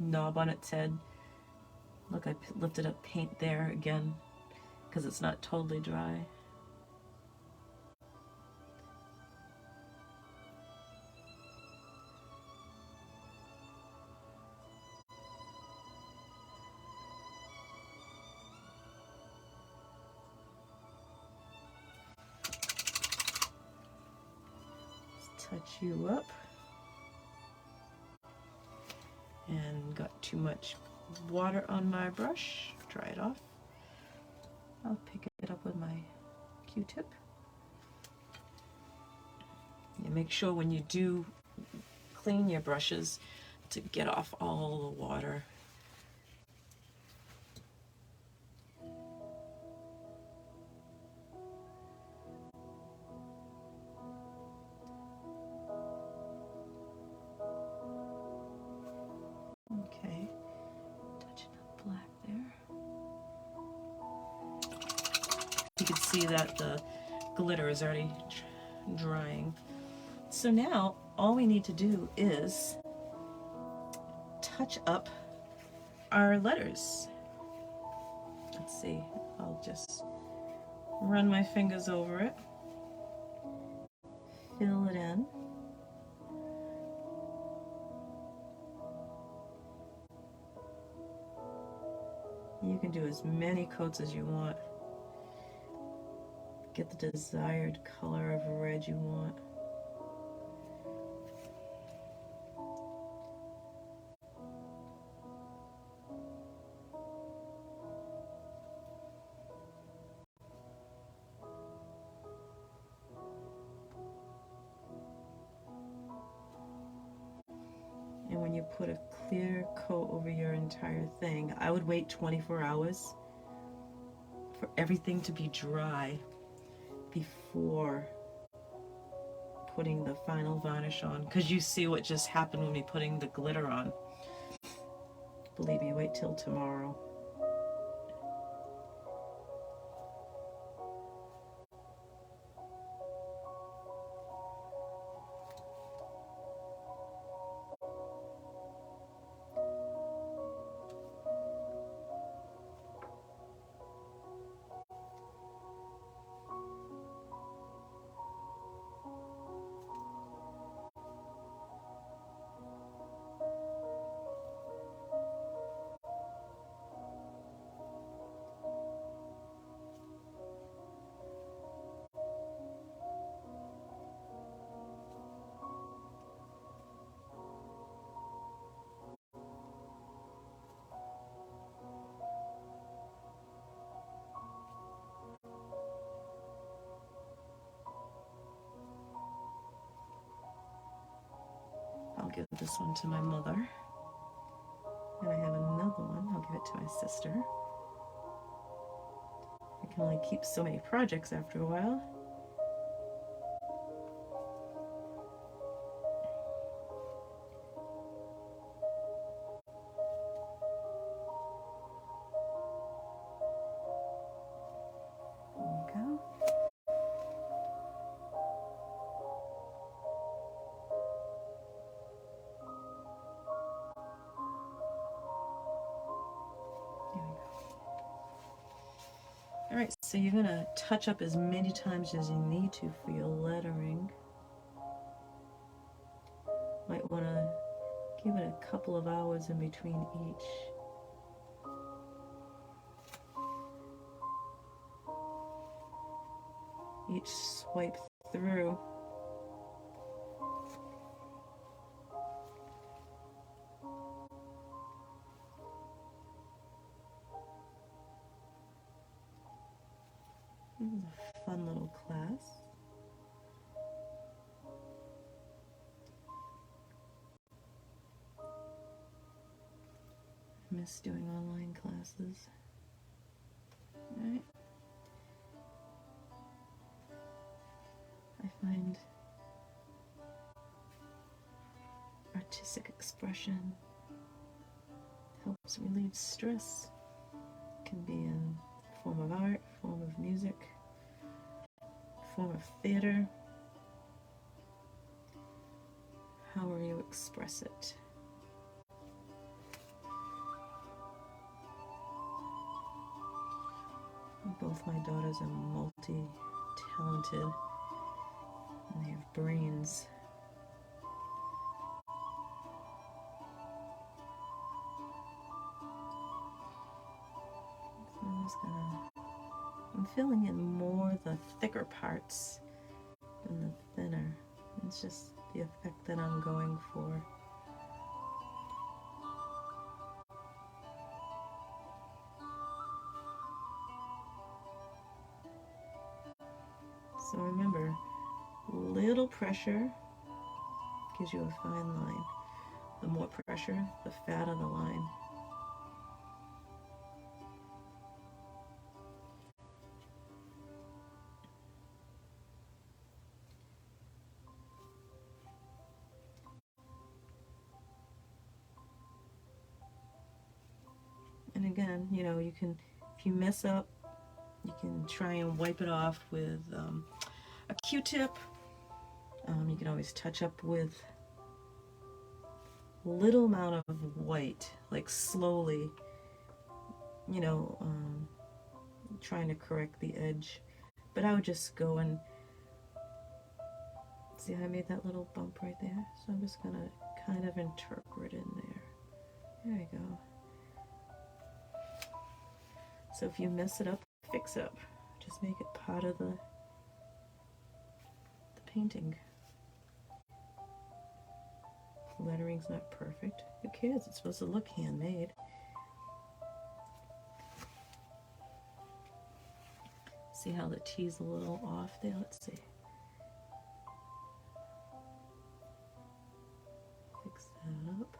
knob on its head. Look, I lifted up paint there again because it's not totally dry. Touch you up, and got too much water on my brush. Dry it off. I'll pick it up with my Q-tip. You make sure when you do clean your brushes to get off all the water. Okay, touching up black there. You can see that the glitter is already drying. So now all we need to do is touch up our letters. Let's see, I'll just run my fingers over it, fill it in. You can do as many coats as you want. Get the desired color of red you want. And when you put a clear coat over your entire thing, I would wait 24 hours for everything to be dry before putting the final varnish on, because you see what just happened with me putting the glitter on. Believe me, wait till tomorrow. give this one to my mother. And I have another one. I'll give it to my sister. I can only keep so many projects after a while. Alright, so you're going to touch up as many times as you need to for your lettering. Might want to give it a couple of hours in between each. Swipe through. This is a fun little class. I miss doing online classes. All right. I find artistic expression helps relieve stress. It can be in form of art, form of music, form of theater. However you express it. Both my daughters are multi-talented and they have brains. So I'm filling in more the thicker parts than the thinner. It's just the effect that I'm going for. So remember, little pressure gives you a fine line. The more pressure, the fatter the line. And again, you know, you can, if you mess up, you can try and wipe it off with a Q-tip. You can always touch up with a little amount of white, like slowly, you know, trying to correct the edge. But I would just go and see how I made that little bump right there. So I'm just gonna kind of interpret in there. There we go. So if you mess it up, fix up. Just make it part of the painting. Lettering's not perfect. Who cares? It's supposed to look handmade. See how the T's a little off there? Let's see. Fix that up.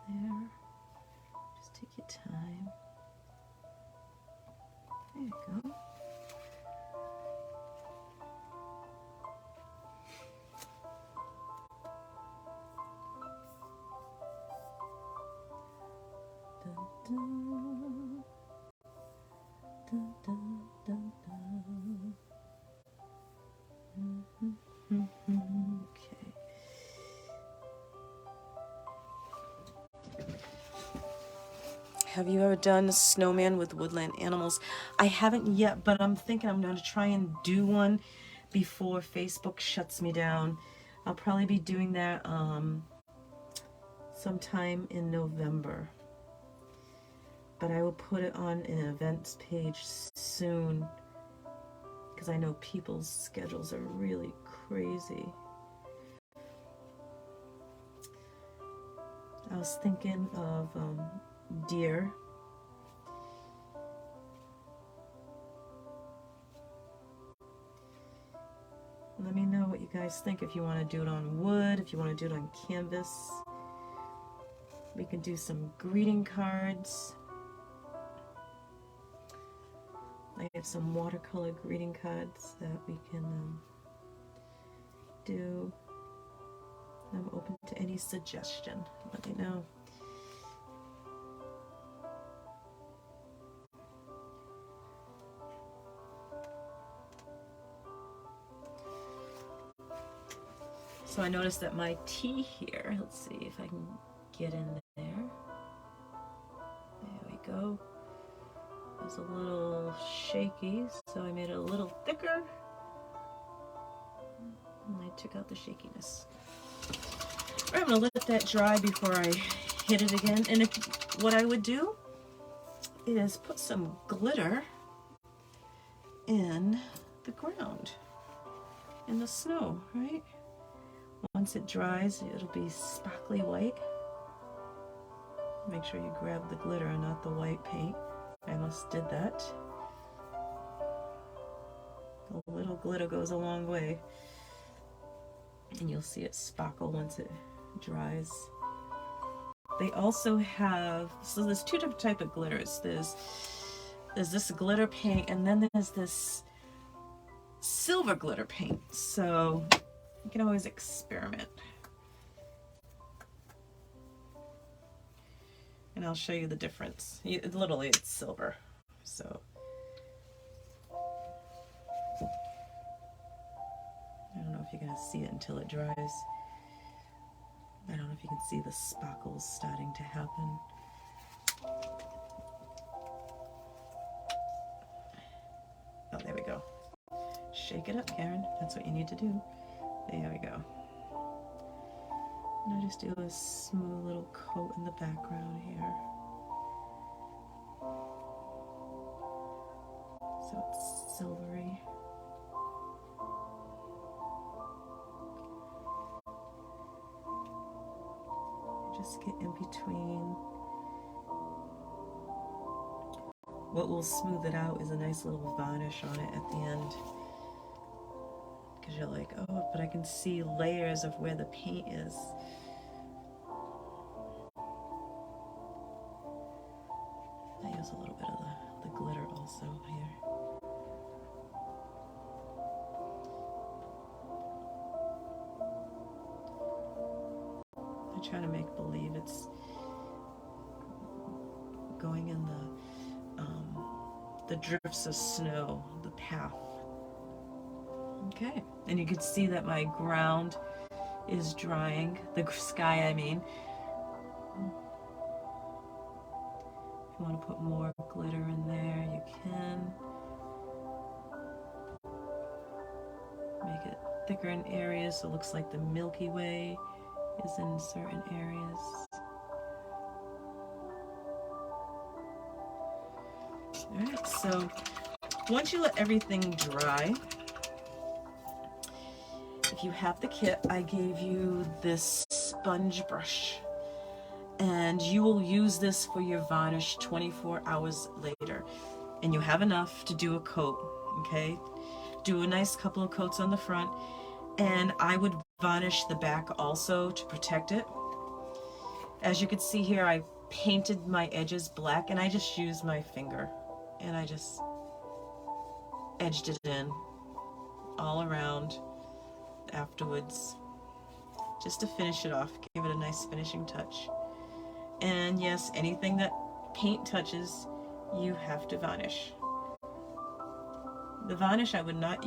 There. Just take your time. There you go. Dun, dun, dun, dun, dun. Okay. Have you ever done a snowman with woodland animals? I haven't yet, but I'm thinking I'm going to try and do one before Facebook shuts me down. I'll probably be doing that sometime in November. But I will put it on an events page soon because I know people's schedules are really crazy. I was thinking of deer. Let me know what you guys think. If you want to do it on wood, if you want to do it on canvas. We can do some greeting cards. I have some watercolor greeting cards that we can do. I'm open to any suggestion. Let me know. So I noticed that my tea here, let's see if I can get in there. There we go. It's a little shaky, so I made it a little thicker. And I took out the shakiness. All right, I'm gonna let that dry before I hit it again. And what I would do is put some glitter in the ground, in the snow, right? Once it dries, it'll be sparkly white. Make sure you grab the glitter and not the white paint. I almost did that. A little glitter goes a long way. And you'll see it sparkle once it dries. They also have, so there's two different types of glitters. There's this glitter paint, and then there's this silver glitter paint. So you can always experiment. And I'll show you the difference. Literally, it's silver. So I don't know if you're going to see it until it dries. I don't know if you can see the sparkles starting to happen. Oh, there we go. Shake it up, Karen. That's what you need to do. There we go. And I just do a smooth little coat in the background here. So it's silvery. Just get in between. What will smooth it out is a nice little varnish on it at the end. Because you're like, oh, but I can see layers of where the paint is. I use a little bit of the glitter also here. I try to make believe it's going in the drifts of snow, the path. Okay, and you can see that my ground is drying, the sky I mean. If you want to put more glitter in there, you can. Make it thicker in areas so it looks like the Milky Way is in certain areas. Alright, so once you let everything dry, if you have the kit, I gave you this sponge brush. And you will use this for your varnish 24 hours later. And you have enough to do a coat, okay? Do a nice couple of coats on the front. And I would varnish the back also to protect it. As you can see here, I painted my edges black and I just used my finger. And I just edged it in all around afterwards. Just to finish it off, give it a nice finishing touch. And yes, anything that paint touches, you have to varnish. The varnish I would not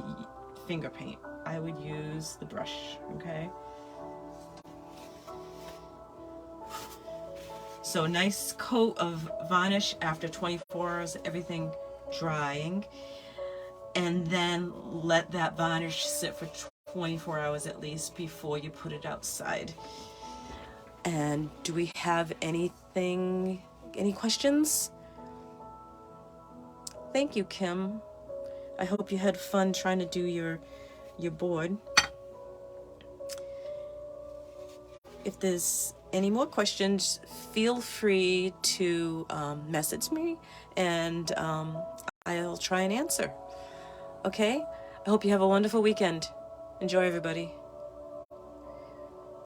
finger paint. I would use the brush, okay? So a nice coat of varnish after 24 hours, everything drying. And then let that varnish sit for 24 hours at least before you put it outside. And do we have any questions? Thank you, Kim. I hope you had fun trying to do your board. If there's any more questions, feel free to message me and I'll try and answer. Okay? I hope you have a wonderful weekend. Enjoy, everybody.